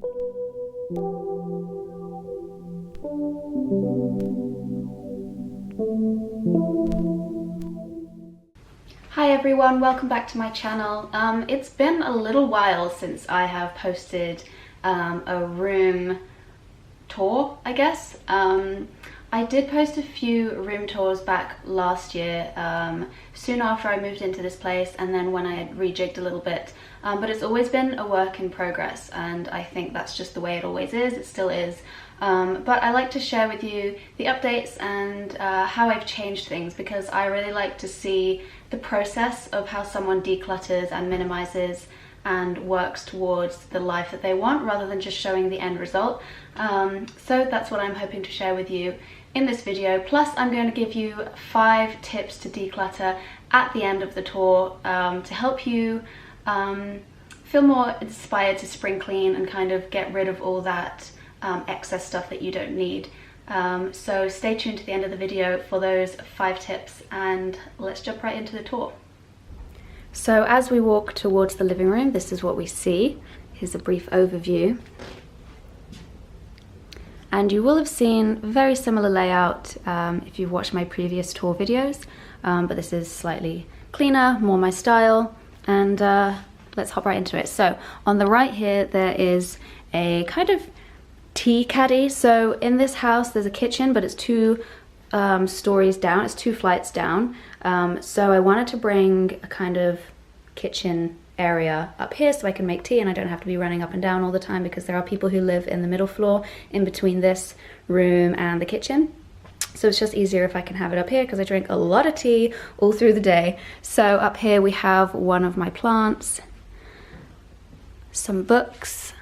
Hi everyone, welcome back to my channel. It's been a little while since I have posted a room tour, I guess. I did post a few room tours back last year, soon after I moved into this place and then when I had rejigged a little bit. But it's always been a work in progress, and I think that's just the way it always is. It still is. But I like to share with you the updates and how I've changed things, because I really like to see the process of how someone declutters and minimizes and works towards the life that they want, rather than just showing the end result. So that's what I'm hoping to share with you in this video. Plus I'm going to give you 5 tips to declutter at the end of the tour, to help you feel more inspired to spring clean and kind of get rid of all that excess stuff that you don't need. So stay tuned to the end of the video for those 5 tips, and let's jump right into the tour. So as we walk towards the living room, this is what we see. Here's a brief overview. And you will have seen very similar layout if you've watched my previous tour videos, but this is slightly cleaner, more my style, and let's hop right into it. So on the right here, there is a kind of tea caddy. So in this house there's a kitchen, but it's 2 stories down, it's 2 flights down. So I wanted to bring a kind of kitchen area up here so I can make tea and I don't have to be running up and down all the time, because there are people who live in the middle floor in between this room and the kitchen. So it's just easier if I can have it up here, because I drink a lot of tea all through the day. So up here we have one of my plants, some books,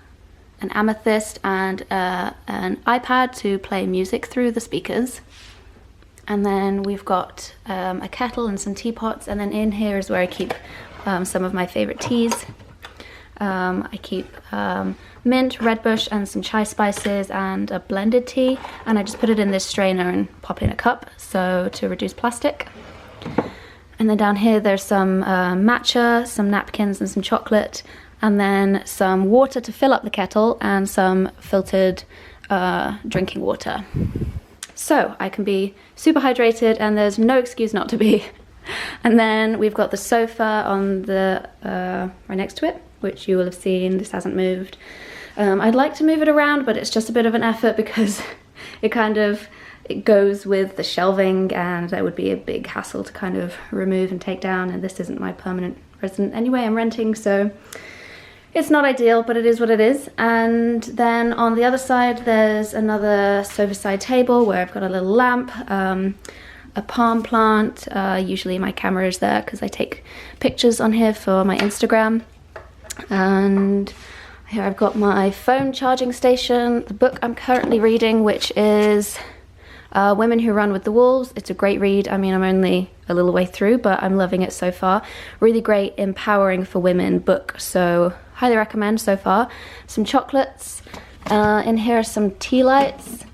an amethyst, and an iPad to play music through the speakers. And then we've got a kettle and some teapots, and then in here is where I keep some of my favorite teas. I keep mint, red bush, and some chai spices and a blended tea, and I just put it in this strainer and pop in a cup, so to reduce plastic. And then down here there's some matcha, some napkins and some chocolate, and then some water to fill up the kettle and some filtered drinking water. So I can be super hydrated and there's no excuse not to be. And then we've got the sofa on the right next to it, which you will have seen. This hasn't moved. I'd like to move it around, but it's just a bit of an effort because it goes with the shelving, and that would be a big hassle to kind of remove and take down, and this isn't my permanent resident anyway, I'm renting, so it's not ideal, but it is what it is. And then on the other side there's another sofa side table where I've got a little lamp, a palm plant. Usually my camera is there because I take pictures on here for my Instagram. And here I've got my phone charging station, the book I'm currently reading, which is Women Who Run with the Wolves. It's a great read. I mean, I'm only a little way through, but I'm loving it so far. Really great, empowering for women book, so highly recommend so far. Some chocolates. In here are some tea lights.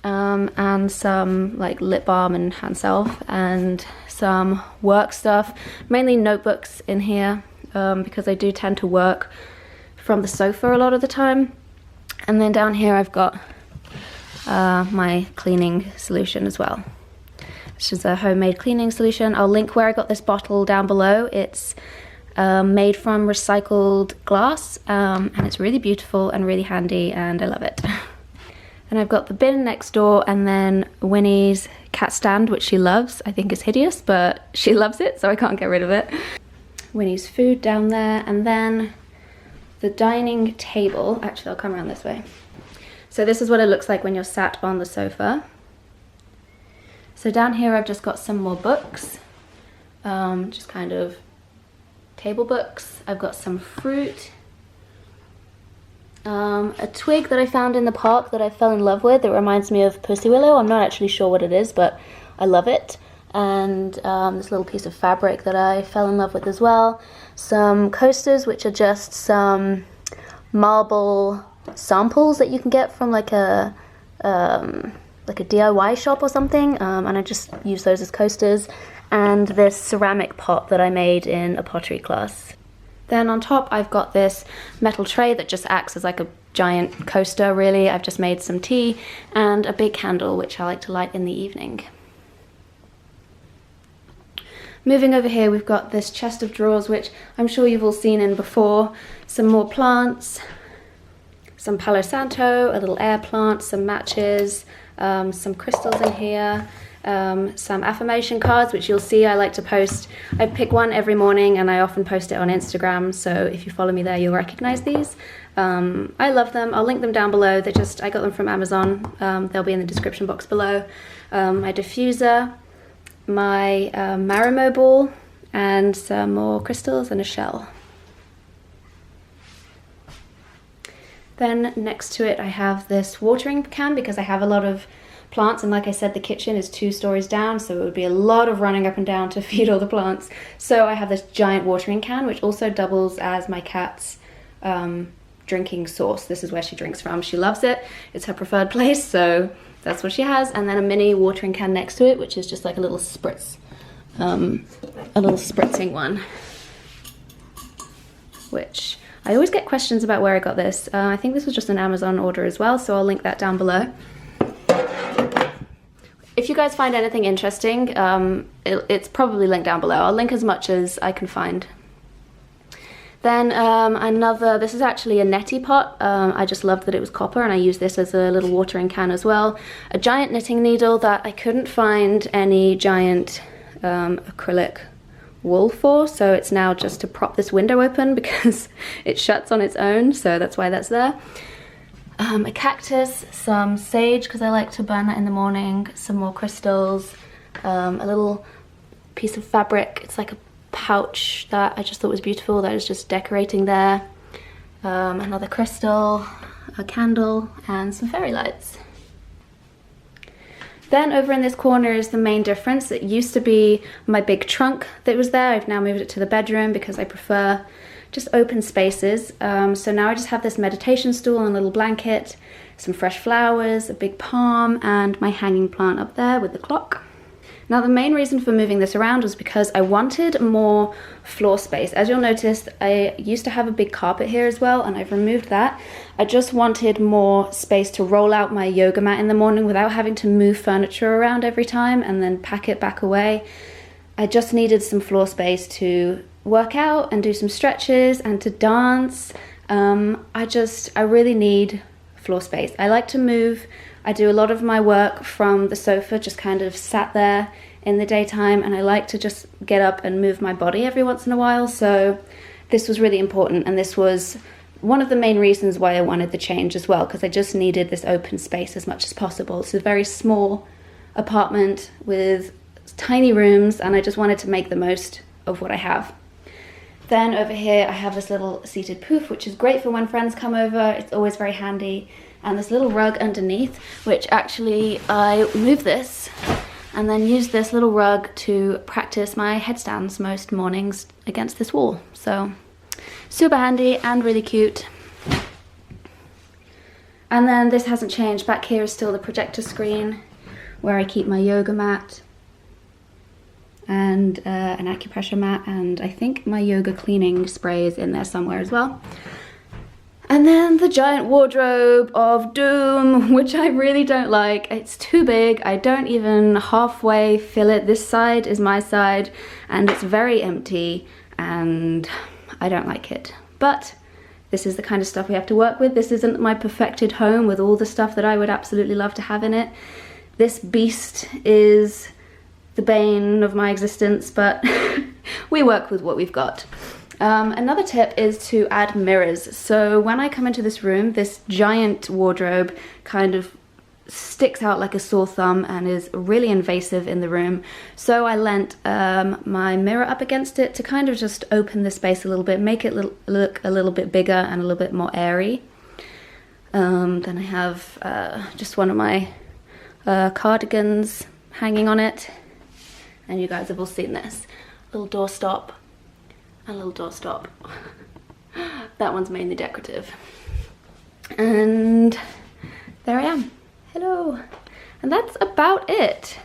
And some like lip balm and hand salve, and some work stuff, mainly notebooks in here, because I do tend to work from the sofa a lot of the time. And then down here I've got my cleaning solution as well. This is a homemade cleaning solution. I'll link where I got this bottle down below. It's made from recycled glass, and it's really beautiful and really handy, and I love it. And I've got the bin next door, and then Winnie's cat stand, which she loves. I think it's hideous, but she loves it, so I can't get rid of it. Winnie's food down there, and then the dining table. Actually, I'll come around this way. So this is what it looks like when you're sat on the sofa. So down here I've just got some more books, just kind of table books. I've got some fruit. A twig that I found in the park that I fell in love with. It reminds me of pussy willow. I'm not actually sure what it is, but I love it. And this little piece of fabric that I fell in love with as well. Some coasters, which are just some marble samples that you can get from like a DIY shop or something, and I just use those as coasters. And this ceramic pot that I made in a pottery class. Then on top I've got this metal tray that just acts as like a giant coaster really. I've just made some tea and a big candle which I like to light in the evening. Moving over here, we've got this chest of drawers which I'm sure you've all seen in before. Some more plants, some Palo Santo, a little air plant, some matches, some crystals in here, some affirmation cards which you'll see I like to post. I pick one every morning and I often post it on Instagram, so if you follow me there you'll recognize these. I love them. I'll link them down below. I got them from Amazon. They'll be in the description box below. My diffuser, my Marimo ball, and some more crystals and a shell. Then next to it I have this watering can because I have a lot of plants, and like I said, the kitchen is 2 stories down, so it would be a lot of running up and down to feed all the plants. So I have this giant watering can which also doubles as my cat's drinking source. This is where she drinks from. She loves it. It's her preferred place, so that's what she has. And then a mini watering can next to it, which is just like a little spritz, a little spritzing one, which I always get questions about where I got this. I think this was just an Amazon order as well, so I'll link that down below. If you guys find anything interesting, it's probably linked down below. I'll link as much as I can find. Then this is actually a neti pot. I just loved that it was copper and I used this as a little watering can as well. A giant knitting needle that I couldn't find any giant acrylic wool for, so it's now just to prop this window open because it shuts on its own, so that's why that's there. A cactus, some sage because I like to burn that in the morning, some more crystals, a little piece of fabric. It's like a pouch that I just thought was beautiful that is just decorating there, another crystal, a candle, and some fairy lights. Then over in this corner is the main difference. It used to be my big trunk that was there. I've now moved it to the bedroom because I prefer just open spaces. So now I just have this meditation stool and a little blanket, some fresh flowers, a big palm, and my hanging plant up there with the clock. Now the main reason for moving this around was because I wanted more floor space. As you'll notice, I used to have a big carpet here as well, and I've removed that. I just wanted more space to roll out my yoga mat in the morning without having to move furniture around every time and then pack it back away. I just needed some floor space to work out and do some stretches and to dance. I really need floor space. I like to move. I do a lot of my work from the sofa, just kind of sat there in the daytime, and I like to just get up and move my body every once in a while, so this was really important, and this was one of the main reasons why I wanted the change as well, because I just needed this open space as much as possible. It's a very small apartment with tiny rooms, and I just wanted to make the most of what I have. Then over here I have this little seated poof, which is great for when friends come over. It's always very handy. And this little rug underneath, which actually I move this and then use this little rug to practice my headstands most mornings against this wall. So super handy and really cute. And then this hasn't changed. Back here is still the projector screen where I keep my yoga mat and an acupressure mat, and I think my yoga cleaning spray is in there somewhere as well. And then the giant wardrobe of doom, which I really don't like. It's too big. I don't even halfway fill it. This side is my side and it's very empty and I don't like it. But this is the kind of stuff we have to work with. This isn't my perfected home with all the stuff that I would absolutely love to have in it. This beast is the bane of my existence, but we work with what we've got. Another tip is to add mirrors. So when I come into this room, this giant wardrobe kind of sticks out like a sore thumb and is really invasive in the room. So I lent my mirror up against it to kind of just open the space a little bit, make it look a little bit bigger and a little bit more airy. Then I have just one of my cardigans hanging on it. And you guys have all seen this. Little doorstop. A little doorstop. That one's mainly decorative. And there I am. Hello. And that's about it.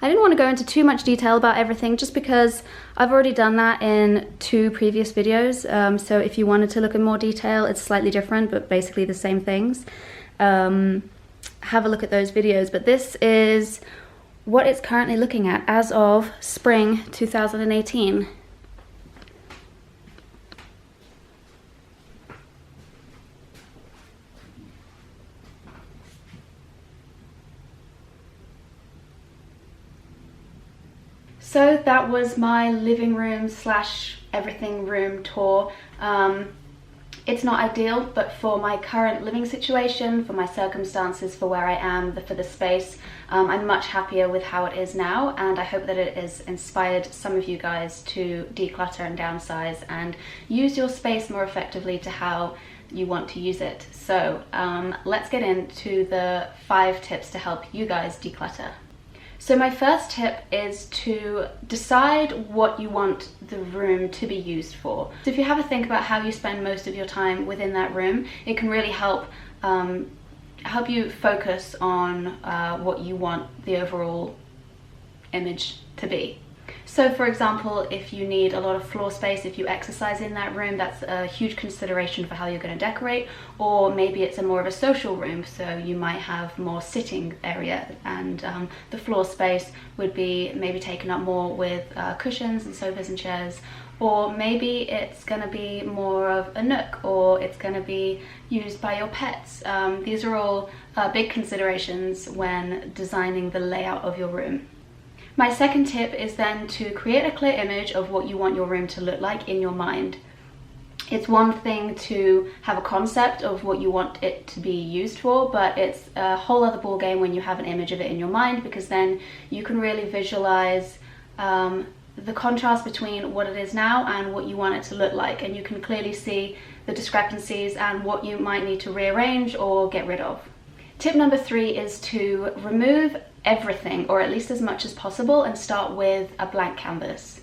I didn't want to go into too much detail about everything just because I've already done that in 2 previous videos. So if you wanted to look in more detail, it's slightly different, but basically the same things. Have a look at those videos. But this is what it's currently looking at as of spring 2018. So that was my living room slash everything room tour. It's not ideal, but for my current living situation, for my circumstances, for where I am, for the space, I'm much happier with how it is now, and I hope that it has inspired some of you guys to declutter and downsize and use your space more effectively to how you want to use it. So let's get into the 5 tips to help you guys declutter. So my first tip is to decide what you want the room to be used for. So if you have a think about how you spend most of your time within that room, it can really help you focus on what you want the overall image to be. So for example, if you need a lot of floor space, if you exercise in that room, that's a huge consideration for how you're going to decorate. Or maybe it's more of a social room, so you might have more sitting area, and the floor space would be maybe taken up more with cushions and sofas and chairs. Or maybe it's going to be more of a nook, or it's going to be used by your pets. These are all big considerations when designing the layout of your room. My second tip is then to create a clear image of what you want your room to look like in your mind. It's one thing to have a concept of what you want it to be used for, but it's a whole other ball game when you have an image of it in your mind, because then you can really visualize the contrast between what it is now and what you want it to look like, and you can clearly see the discrepancies and what you might need to rearrange or get rid of. Tip number 3 is to remove everything, or at least as much as possible, and start with a blank canvas.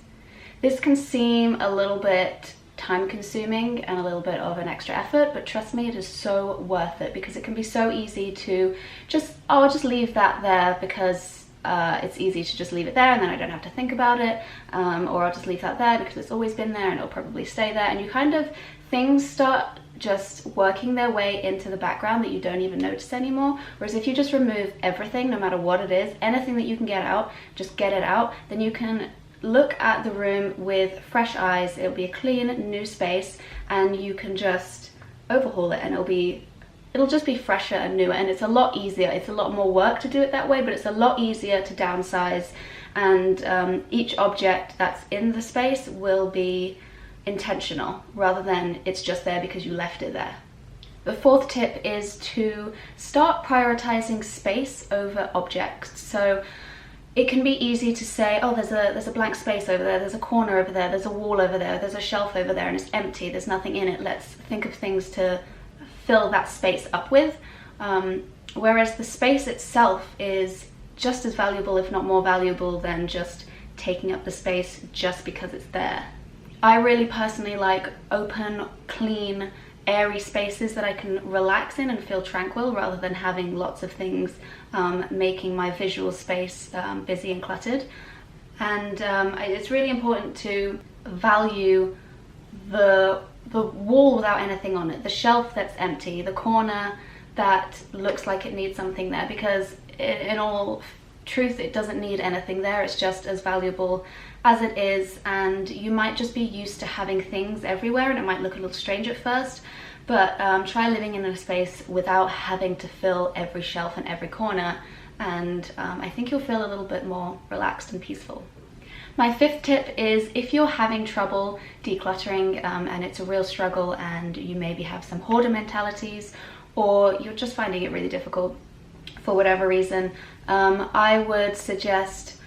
This can seem a little bit time consuming and a little bit of an extra effort, but trust me, it is so worth it, because it can be so easy to just, oh, I'll just leave that there because it's easy to just leave it there and then I don't have to think about it, or I'll just leave that there because it's always been there and it'll probably stay there, and you kind of, things start just working their way into the background that you don't even notice anymore. Whereas if you just remove everything, no matter what it is, anything that you can get out, just get it out, then you can look at the room with fresh eyes. It'll be a clean new space, and you can just overhaul it, and it'll just be fresher and newer, and it's a lot easier. It's a lot more work to do it that way, but it's a lot easier to downsize, and each object that's in the space will be intentional rather than it's just there because you left it there. The 4th tip is to start prioritizing space over objects. So it can be easy to say, oh, there's a blank space over there, there's a corner over there, there's a wall over there, there's a shelf over there, and it's empty, there's nothing in it. Let's think of things to fill that space up with. Whereas the space itself is just as valuable, if not more valuable, than just taking up the space just because it's there. I really personally like open, clean, airy spaces that I can relax in and feel tranquil, rather than having lots of things making my visual space busy and cluttered. And it's really important to value the wall without anything on it, the shelf that's empty, the corner that looks like it needs something there, because in all truth, it doesn't need anything there. It's just as valuable as it is, and you might just be used to having things everywhere, and it might look a little strange at first, but try living in a space without having to fill every shelf and every corner, and I think you'll feel a little bit more relaxed and peaceful. My 5th tip is, if you're having trouble decluttering and it's a real struggle, and you maybe have some hoarder mentalities, or you're just finding it really difficult for whatever reason, I would suggest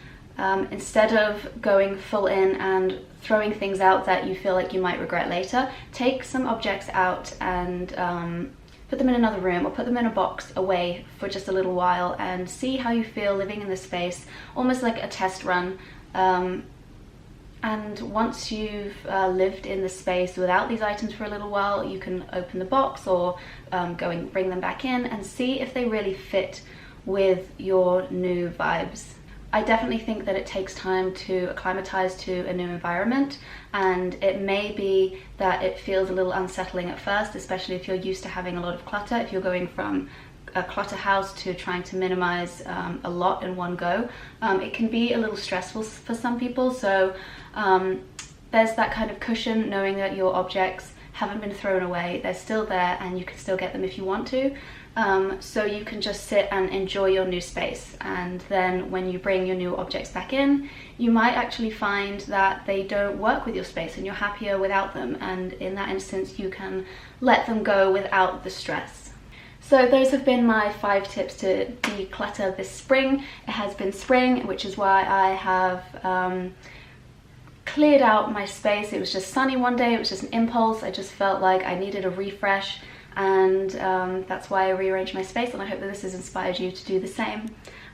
instead of going full in and throwing things out that you feel like you might regret later, take some objects out and put them in another room, or put them in a box away for just a little while, and see how you feel living in this space, almost like a test run. And once you've lived in the space without these items for a little while, you can open the box or go and bring them back in and see if they really fit with your new vibes. I definitely think that it takes time to acclimatize to a new environment, and it may be that it feels a little unsettling at first, especially if you're used to having a lot of clutter. If you're going from a clutter house to trying to minimize a lot in one go, it can be a little stressful for some people. So there's that kind of cushion, knowing that your objects haven't been thrown away, they're still there and you can still get them if you want to. So you can just sit and enjoy your new space, and then when you bring your new objects back in, you might actually find that they don't work with your space and you're happier without them, and in that instance you can let them go without the stress. So those have been my 5 tips to declutter this spring. It has been spring, which is why I have cleared out my space. It was just sunny one day, it was just an impulse. I just felt like I needed a refresh, and that's why I rearranged my space, and I hope that this has inspired you to do the same.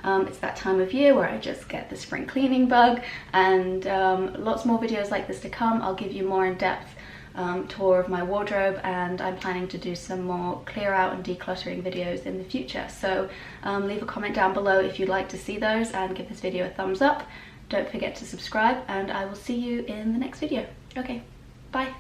It's that time of year where I just get the spring cleaning bug, and lots more videos like this to come. I'll give you more in-depth tour of my wardrobe, and I'm planning to do some more clear out and decluttering videos in the future. So leave a comment down below if you'd like to see those, and give this video a thumbs up. Don't forget to subscribe, and I will see you in the next video. Okay, bye.